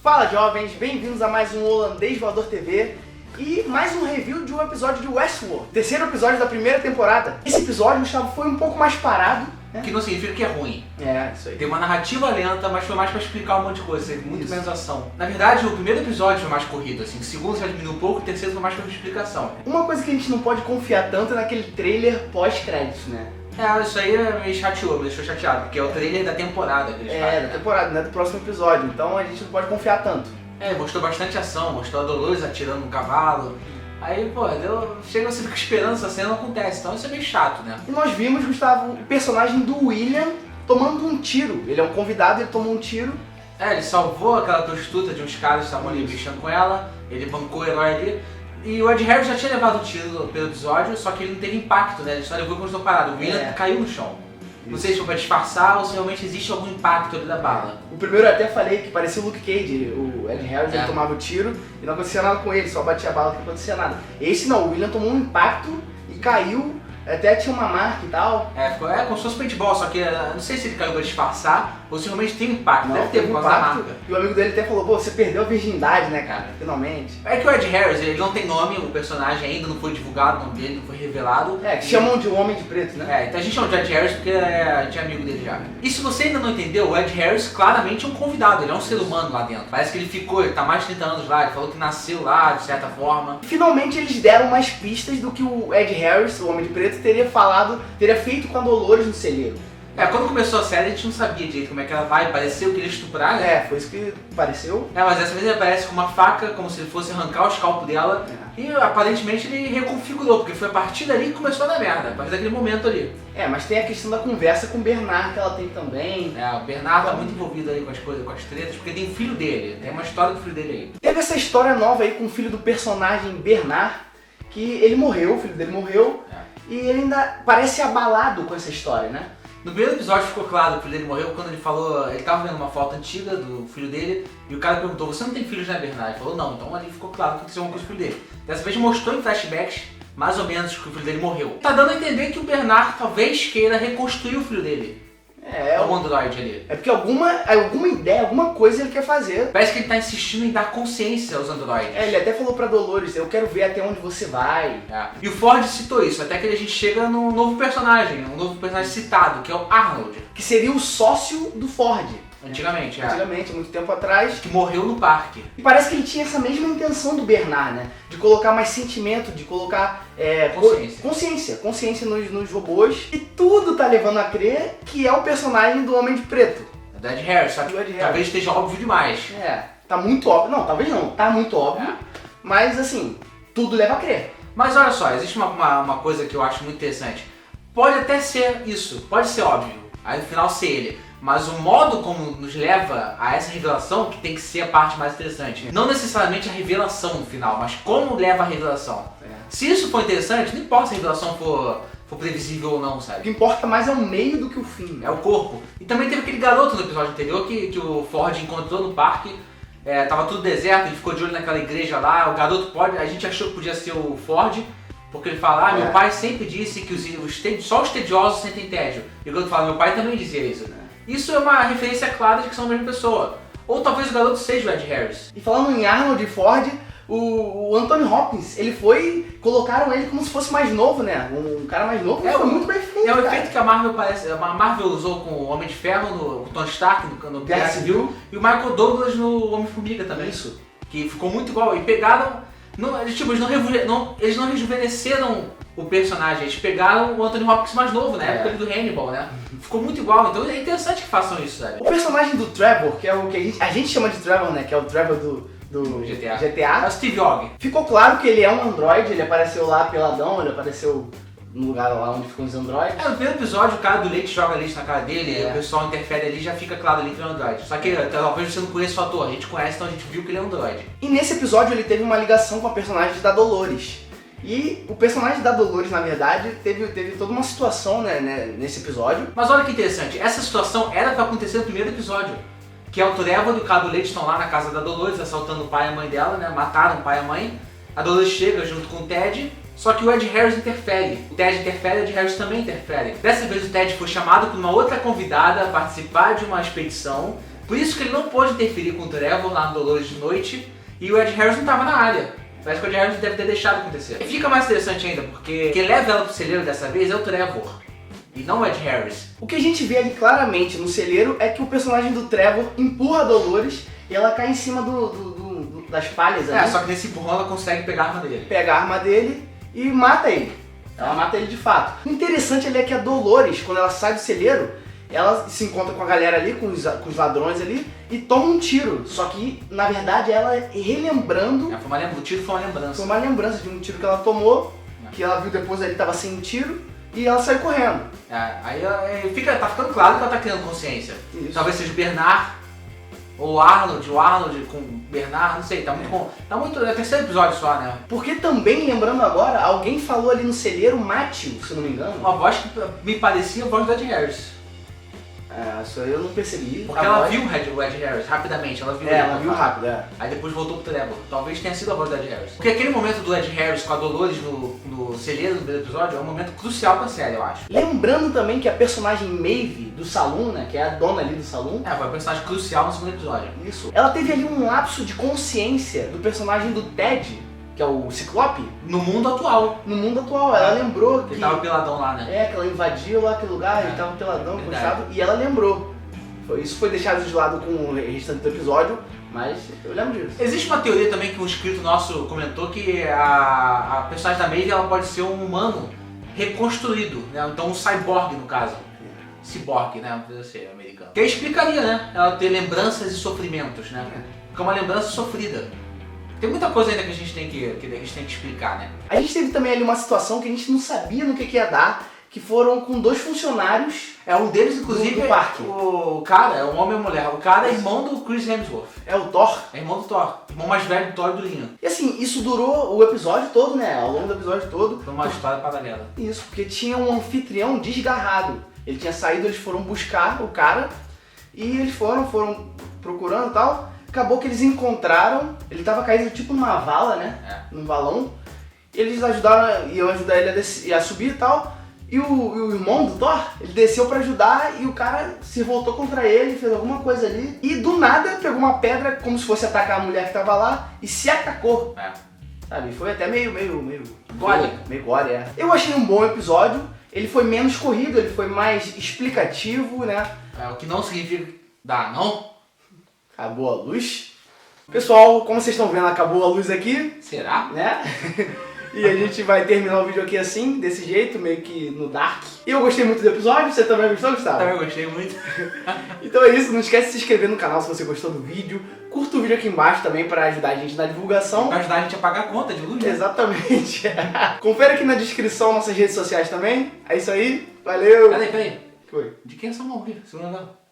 Fala jovens, bem-vindos a mais um Holandês Voador TV e mais um review de um episódio de Westworld, terceiro episódio da primeira temporada. Esse episódio, Gustavo, foi um pouco mais parado, né? Que não significa que é ruim. É, isso aí. Tem uma narrativa lenta, mas foi mais pra explicar um monte de coisa, teve muito menos ação. Na verdade, o primeiro episódio foi mais corrido, assim, o segundo já diminuiu um pouco, o terceiro foi mais pra explicação. Uma coisa que a gente não pode confiar tanto é naquele trailer pós-créditos, né? Isso aí me chateou, me deixou chateado, porque é o trailer da temporada que eles fazem, Da temporada, né? Do próximo episódio, então a gente não pode confiar tanto. Mostrou bastante ação, mostrou a Dolores atirando no cavalo. Aí, pô, chega você fica esperando essa cena, não acontece, então isso é meio chato, né? E nós vimos, Gustavo, o personagem do William tomando um tiro. Ele é um convidado, ele tomou um tiro. Ele salvou aquela prostituta de uns caras que estavam ali mexendo com ela, ele bancou o herói ali. E o Ed Harris já tinha levado um tiro pelo episódio, só que ele não teve impacto, né? Ele só levou e continuou parado. O William caiu no chão. Não sei se foi pra disfarçar ou se realmente existe algum impacto ali da bala. O primeiro eu até falei que parecia o Luke Cage, o Ed Harris ele tomava o tiro e não acontecia nada com ele, só batia a bala e não acontecia nada. Esse não, o William tomou um impacto e caiu, até tinha uma marca e tal. Ficou como se fosse paintball, só que não sei se ele caiu pra disfarçar ou se realmente tem impacto. Não, deve ter por causa da marca. E o amigo dele até falou, pô, você perdeu a virgindade, né, cara? Finalmente. É que o Ed Harris, ele não tem nome, o personagem ainda não foi divulgado, o nome dele não foi revelado. Que chamam de Homem de Preto, né? Então a gente chama de Ed Harris porque a gente é amigo dele já. E se você ainda não entendeu, o Ed Harris claramente é um convidado, ele é um ser humano lá dentro. Parece que ele tá mais de 30 anos lá, ele falou que nasceu lá de certa forma. Finalmente eles deram mais pistas do que o Ed Harris, o Homem de Preto, teria feito com a Dolores no celeiro. Quando começou a série a gente não sabia direito como é que ela vai, pareceu que ele ia estuprar, né? Foi isso que pareceu. Mas dessa vez ele aparece com uma faca, como se ele fosse arrancar o escalpo dela. E aparentemente ele reconfigurou, porque foi a partir dali que começou a dar merda, a partir daquele momento ali. Mas tem a questão da conversa com o Bernard que ela tem também. O Bernard tá muito envolvido aí com as coisas, com as tretas, porque tem o filho dele, tem uma história do filho dele aí. Teve essa história nova aí com o filho do personagem Bernard, que ele morreu, o filho dele morreu, e ele ainda parece abalado com essa história, né? No primeiro episódio ficou claro que o filho dele morreu quando ele falou, ele tava vendo uma foto antiga do filho dele e o cara perguntou, você não tem filhos, né, Bernard? Ele falou, não, então ali ficou claro que aconteceu alguma coisa com o filho dele. Dessa vez mostrou em flashbacks, mais ou menos, que o filho dele morreu. Tá dando a entender que o Bernard talvez queira reconstruir o filho dele. O androide ali. É porque alguma ideia, alguma coisa ele quer fazer. Parece que ele tá insistindo em dar consciência aos androides. Ele até falou pra Dolores, eu quero ver até onde você vai. E o Ford citou isso, até que a gente chega num novo personagem, citado, que é o Arnold. Que seria o sócio do Ford. Antigamente, muito tempo atrás. Que morreu no parque. E parece que ele tinha essa mesma intenção do Bernard, né? De colocar mais sentimento, de colocar consciência nos robôs. E tudo tá levando a crer que é o personagem do Homem de Preto. Do Ed Harris, só que talvez esteja óbvio demais. Tá muito óbvio. Não, talvez não, tá muito óbvio. Mas assim, tudo leva a crer. Mas olha só, existe uma coisa que eu acho muito interessante. Pode até ser isso, pode ser óbvio. Aí no final ser ele. Mas o modo como nos leva a essa revelação que tem que ser a parte mais interessante. Não necessariamente a revelação no final, mas como leva a revelação. Se isso for interessante, não importa se a revelação for previsível ou não, sabe? O que importa mais é o meio do que o fim. É o corpo. E também teve aquele garoto no episódio anterior que o Ford encontrou no parque. Tava tudo deserto, ele ficou de olho naquela igreja lá. O garoto a gente achou que podia ser o Ford. Porque ele fala, meu pai sempre disse que só os tediosos sentem tédio. E o garoto fala, meu pai também dizia isso. Isso é uma referência clara de que são a mesma pessoa. Ou talvez o garoto seja o Ed Harris. E falando em Arnold e Ford, o Anthony Hopkins, colocaram ele como se fosse mais novo, né? Um cara mais novo, foi muito bem feito. É o efeito que a Marvel usou com o Homem de Ferro, no Tony Stark, no Guerra Civil, e o Michael Douglas no Homem-Formiga também. Isso. Que ficou muito igual. E pegaram... Eles não rejuvenesceram o personagem, eles pegaram o Anthony Hopkins mais novo, na época do Hannibal, né? Ficou muito igual, então é interessante que façam isso, sabe? O personagem do Trevor, que é o que a gente chama de Trevor, né? Que é o Trevor do GTA. É o Steve Ogg. Ficou claro que ele é um androide, ele apareceu lá peladão, ele apareceu no lugar lá onde ficam os androides. No primeiro episódio o cara do leite joga leite na cara dele, o pessoal interfere ali e já fica claro ali que ele é um androide. Só que talvez você não conheça o ator, a gente conhece, então a gente viu que ele é um androide. E nesse episódio ele teve uma ligação com a personagem da Dolores. E o personagem da Dolores, na verdade, teve toda uma situação, né, nesse episódio. Mas olha que interessante, essa situação era pra acontecer no primeiro episódio. Que é o Trevor e o cara do leite estão lá na casa da Dolores, assaltando o pai e a mãe dela, né? Mataram o pai e a mãe. A Dolores chega junto com o Ted, só que o Ed Harris interfere. O Ted interfere e o Ed Harris também interfere. Dessa vez o Ted foi chamado por uma outra convidada a participar de uma expedição Por isso que ele não pôde interferir com o Trevor lá no Dolores de noite e o Ed Harris não tava na área. Parece que o Ed Harris deve ter deixado acontecer. E fica mais interessante ainda, porque quem leva ela pro celeiro dessa vez é o Trevor. E não o Ed Harris. O que a gente vê ali claramente no celeiro é que o personagem do Trevor empurra a Dolores e ela cai em cima das palhas ali. Só que nesse empurrão ela consegue pegar a arma dele. Pega a arma dele e mata ele. Ela mata ele de fato. O interessante ali é que a Dolores, quando ela sai do celeiro, ela se encontra com a galera ali, com os ladrões ali, e toma um tiro. Só que, na verdade, ela relembrando... O tiro foi uma lembrança. Foi uma lembrança de um tiro que ela tomou, que ela viu depois ali, tava sem tiro, e ela saiu correndo. Aí tá ficando claro que ela tá criando consciência. Isso. Talvez seja o Bernard, ou o Arnold com o Bernard, não sei, tá muito, é o terceiro episódio só, né? Porque também, lembrando agora, alguém falou ali no celeiro, Matthew, se não me engano. Uma voz que me parecia a voz do Ed Harris. Isso aí eu não percebi. Porque ela viu o Ed Harris rapidamente, ela viu ela viu rápido, Aí depois voltou pro Trevor. Talvez tenha sido a voz do Ed Harris. Porque aquele momento do Ed Harris com a Dolores no celeiro do primeiro episódio é um momento crucial pra série, eu acho. Lembrando também que a personagem Maeve do salão, né, que é a dona ali do salão. Foi um personagem crucial no segundo episódio. Isso. Ela teve ali um lapso de consciência do personagem do Ted, que é o Ciclope. No mundo atual. No mundo atual, ela lembrou que... Ele tava peladão lá, né? Que ela invadiu lá aquele lugar, ele tava peladão, encostado, e ela lembrou. Isso foi deixado de lado com o restante do episódio, mas eu lembro disso. Existe uma teoria também que um inscrito nosso comentou que a personagem da Maeve ela pode ser um humano reconstruído, né? Então um cyborg no caso. Cyborg, né? Não precisa ser americano. Que aí explicaria, né? Ela ter lembranças e sofrimentos, né? Porque é uma lembrança sofrida. Tem muita coisa ainda que a gente tem que explicar, né? A gente teve também ali uma situação que a gente não sabia no que ia dar, que foram com 2 funcionários. Um deles, inclusive, do parque. O cara, é um homem e uma mulher. O cara é irmão do Chris Hemsworth. É o Thor. É irmão do Thor. Irmão mais velho do Thor e do Liam. E assim, isso durou o episódio todo, né? Ao longo do episódio todo. Foi uma história paralela. Isso, porque tinha um anfitrião desgarrado. Ele tinha saído, eles foram buscar o cara e eles foram procurando e tal. Acabou que eles encontraram, ele tava caído tipo numa vala, né? Num valão. Eles iam ajudar ele a subir e tal. E o irmão do Thor, ele desceu pra ajudar e o cara se voltou contra ele, fez alguma coisa ali. E do nada pegou uma pedra, como se fosse atacar a mulher que tava lá, e se atacou. Sabe, foi até meio gore. Meio gore, Eu achei um bom episódio, ele foi menos corrido, ele foi mais explicativo, né? O que não significa dar, não? Acabou a luz. Pessoal, como vocês estão vendo, acabou a luz aqui. Será? Né? E a gente vai terminar o vídeo aqui assim, desse jeito, meio que no dark. E eu gostei muito do episódio, você também gostou, Gustavo? Também gostei muito. Então é isso, não esquece de se inscrever no canal se você gostou do vídeo. Curta o vídeo aqui embaixo também para ajudar a gente na divulgação. Pra ajudar a gente a pagar a conta de luz. Exatamente. Confere aqui na descrição nossas redes sociais também. É isso aí, valeu. Peraí. Foi. De quem é essa mão aqui? Segunda não.